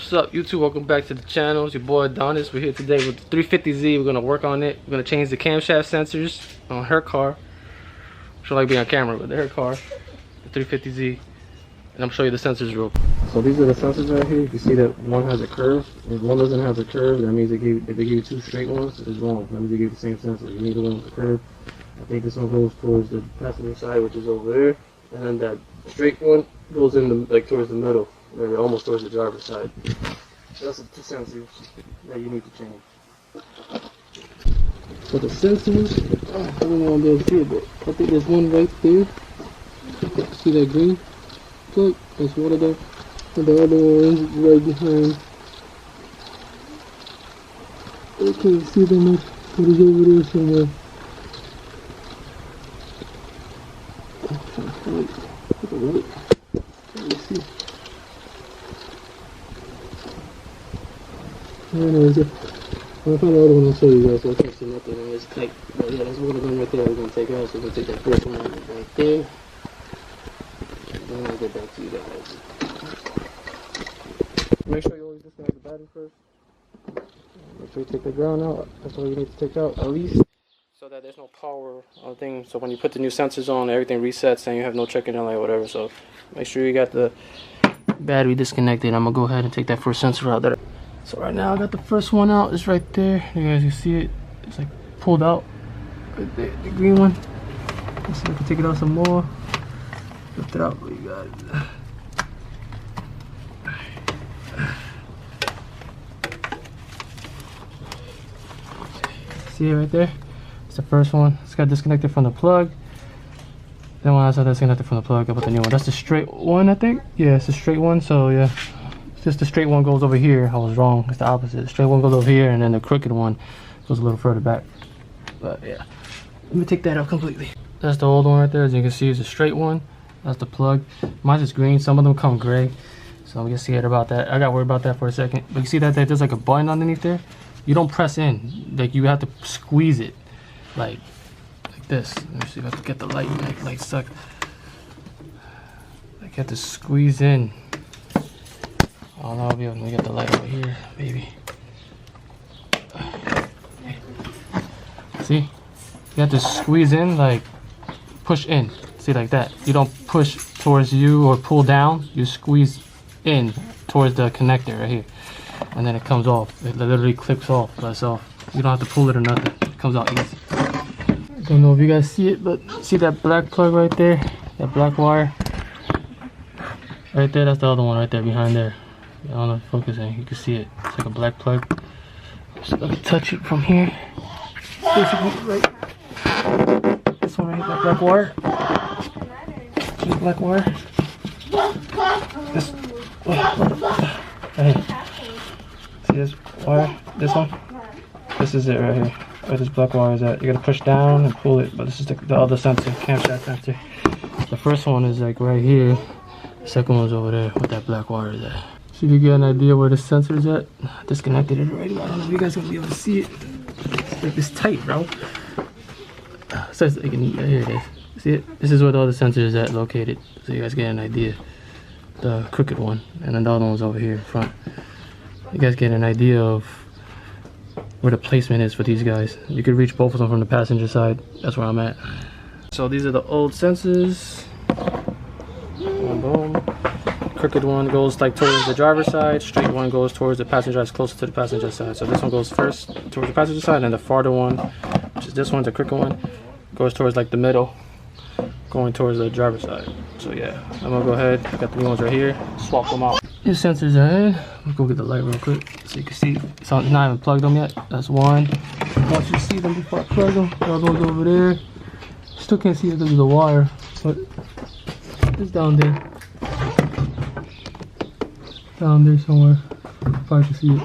What's up, YouTube? Welcome back to the channel. It's your boy Adonis. We're here today with the 350Z. We're gonna work on it. We're gonna change the camshaft sensors on her car. She'll like being on camera, but her car, the 350Z. And I'm gonna show you the sensors real quick. So these are the sensors right here. You can see that one has a curve. If one doesn't have a curve, that means if they give you two straight ones, it's wrong. That means they give you the same sensor. You need the one with the curve. I think this one goes towards the passenger side, which is over there, and then that straight one goes in the towards the middle, or almost towards the driver's side. So that's the two sensors that you need to change. So the sensors, I don't know if they'll see it, but I think there's one right there. See that green plug? That's one of them. And the other one is right behind. I can't see them, but it's over there somewhere. Let me see. I don't know, when I find the other one, I'll show you guys. So I can't see nothing, and it's tight. But yeah, that's one of them right there we're going to take out. So we're going to take that first one right there. And then I'll get back to you guys. Make sure you always disconnect the battery first. Make sure you take the ground out. That's all you need to take out, at least. So that there's no power on thing. So when you put the new sensors on, everything resets and you have no checking in light or whatever. So make sure you got the battery disconnected. I'm gonna go ahead and take that first sensor out there. So right now I got the first one out. It's right there. You guys can see it. It's like pulled out. Right there, the green one. Let's see if I can take it out some more. Lift it out. You got it. See it right there? It's the first one. It's got disconnected from the plug. Then when I saw disconnected from the plug, I put the new one. That's the straight one, I think. Yeah, it's the straight one. So yeah, it's just the straight one goes over here. I was wrong. It's the opposite. The straight one goes over here, and then the crooked one goes a little further back. But yeah, let me take that out completely. That's the old one right there. As you can see, it's a straight one. That's the plug. Mine's just green. Some of them come gray. So we can see it about that. I got worried about that for a second. But you see that there's like a button underneath there. You don't press in. Like you have to squeeze it. Like this. Let me see if I can get the light. Light suck. I have to squeeze in. I don't know. I'll be able to get the light over here, maybe. See? You have to squeeze in, like push in. See, like that. You don't push towards you or pull down. You squeeze in towards the connector right here, and then it comes off. It literally clips off by itself. You don't have to pull it or nothing. It comes out easy. I don't know if you guys see it, but see that black plug right there? That black wire? Right there, that's the other one right there behind there. I don't know if it's focusing. You can see it. It's like a black plug. Just let me touch it from here. Basically, right. This one right here, that black wire. See the black wire? This. Right here. See this wire? This one? This is it right here. Where this black wire is at. You gotta push down and pull it, but this is the other sensor, camshaft sensor. The first one is like right here. The second one's over there where that black wire is at. So you get an idea where the sensor is at. I disconnected it already. I don't know if you guys gonna be able to see it. It's like this tight, bro. So it's like here it is. See it? This is where the other sensor is at located. So you guys get an idea. The crooked one, and then the other one's over here in front. You guys get an idea of where the placement is for these guys. You could reach both of them from the passenger side. That's where I'm at. So these are the old sensors. Boom, boom. Crooked one goes like towards the driver's side. Straight one goes towards the passenger side, closer to the passenger side. So this one goes first towards the passenger side, and the farther one, which is this one, the crooked one, goes towards like the middle, going towards the driver's side. So yeah, I'm gonna go ahead. I got the new ones right here. Swap them out. These sensors are in. Let's go get the light real quick so you can see. It's not even plugged them yet. That's one. I want you to see them before I plug them. The other one's over there. Still can't see it because of the wire, but it's down there. Down there somewhere. Probably can see it.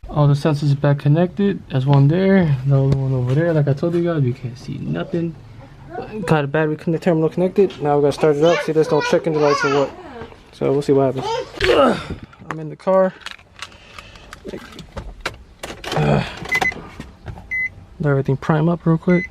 All the sensors are back connected. There's one there. The other one over there. Like I told you guys, you can't see nothing. Got a battery terminal connected. Now we gotta start it up. See, there's no checking the lights or what. So we'll see what happens. I'm in the car. Let everything prime up real quick.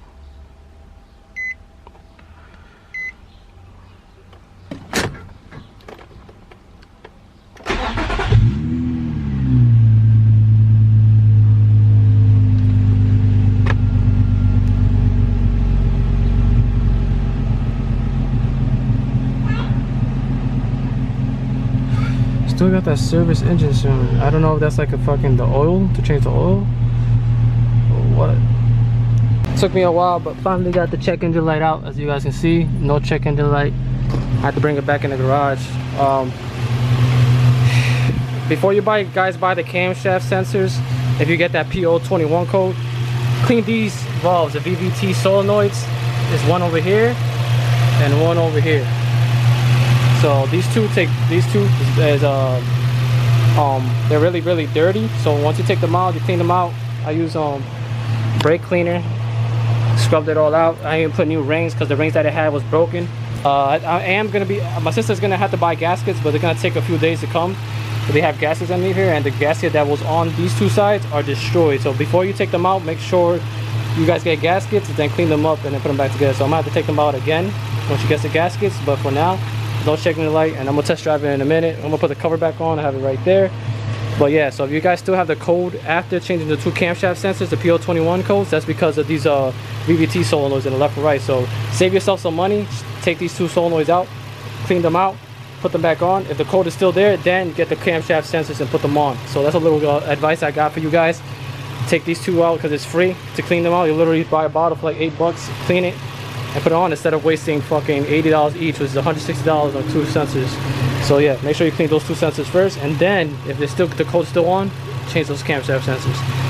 Still got that service engine soon. I don't know if that's like a fucking the oil to change the oil or what. Took me a while, but finally got the check engine light out. As you guys can see, no check engine light. I had to bring it back in the garage. Before you guys buy the camshaft sensors, if you get that PO21 code, clean these valves, the VVT solenoids. There's one over here and one over here. So these two is they're really dirty. So once you take them out, you clean them out. I use brake cleaner, scrubbed it all out. I even put new rings because the rings that I had was broken. I am gonna be, my sister's gonna have to buy gaskets, but they're gonna take a few days to come. But they have gaskets underneath here, and the gasket that was on these two sides are destroyed. So before you take them out, make sure you guys get gaskets, then clean them up and then put them back together. So I'm gonna have to take them out again once you get the gaskets, but for now, no checking the light, and I'm gonna test drive it in a minute. I'm gonna put the cover back on. I have it right there. But yeah, so if you guys still have the code after changing the two camshaft sensors, the PO21 codes, that's because of these VVT solenoids in the left and right. So save yourself some money. Take these two solenoids out, clean them out, put them back on. If the code is still there, then get the camshaft sensors and put them on. So that's a little advice I got for you guys. Take these two out because it's free to clean them out. You literally buy a bottle for like $8, clean it, and put it on instead of wasting fucking $80 each, which is $160 on two sensors. So yeah, make sure you clean those two sensors first, and then if they're still, the code's still on, change those camshaft sensors.